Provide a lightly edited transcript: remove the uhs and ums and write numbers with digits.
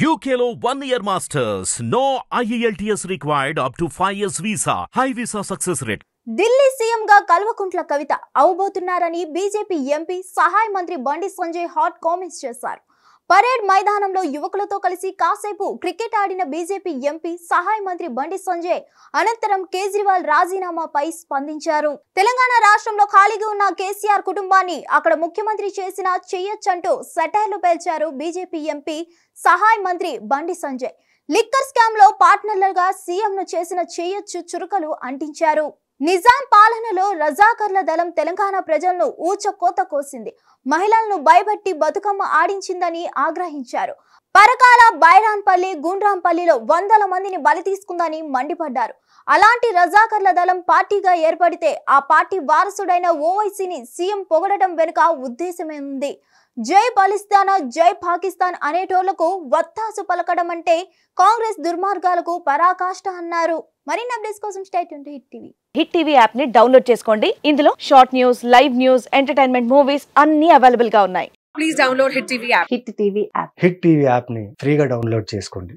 UKLO 1 year masters. No IELTS required up to 5 years visa. High visa success rate. Delhi CM గా Kalvakuntla Kavitha అవబోతున్నారని BJP MP సహాయ మంత్రి Bandi Sanjay hot comments చేశారు. Parade మైదానంలో యువకులతో కలిసి కాసేపు క్రికెట్ ఆడిన బీజేపీ ఎంపీ సహాయ మంత్రి బండి సంజయ్ అనంతరం కేజ్రీవాల్ రాజీనామాపై స్పందించారు. తెలంగాణ రాష్ట్రంలో ఖాళీగా ఉన్న కేసీఆర్ కుటుంబాన్ని అక్కడ ముఖ్యమంత్రి చేసిన చెయ్యొచ్చంటూ సెటైర్లు పేల్చారు బీజేపీ ఎంపీ సహాయ మంత్రి బండి సంజయ్. లిక్కర్ స్కామ్ లో పార్ట్నర్లుగా సీఎం ను చేసిన చెయ్యొచ్చు చురుకలు అంటించారు. నిజాం పాలనలో రజాకర్ల దళం తెలంగాణ ప్రజలను ఊచకోత కోసింది, మహిళలను భయపెట్టి బతుకమ్మ ఆడించిందని ఆగ్రహించారు. పరకాల, బైరాన్పల్లి, గుండ్రాంపల్లిలో వందల మందిని బలి తీసుకుందని మండిపడ్డారు. అలాంటి రజాకర్ల దళం పార్టీగా ఏర్పడితే ఆ పార్టీ వారసుడైన ఓవైసీని సీఎం పొగడటం వెనుక ఉద్దేశమే ఉంది. జై పాలిస్తాన్, జై పాకిస్తాన్ అనేటోళ్లకు వత్తాసు పలకడం అంటే కాంగ్రెస్ దుర్మార్గాలకు పరాకాష్ట అన్నారు. మరిన్ని అప్డేట్స్ కోసం stay tuned to hit TV. Hit TV app ని డౌన్లోడ్ చేసుకోండి. ఇందులో short news, live news, entertainment movies అన్ని అవైలబుల్ గా ఉన్నాయి. Please download Hit TV app. Hit TV app. Hit TV app ని ఫ్రీగా డౌన్లోడ్ చేసుకోండి.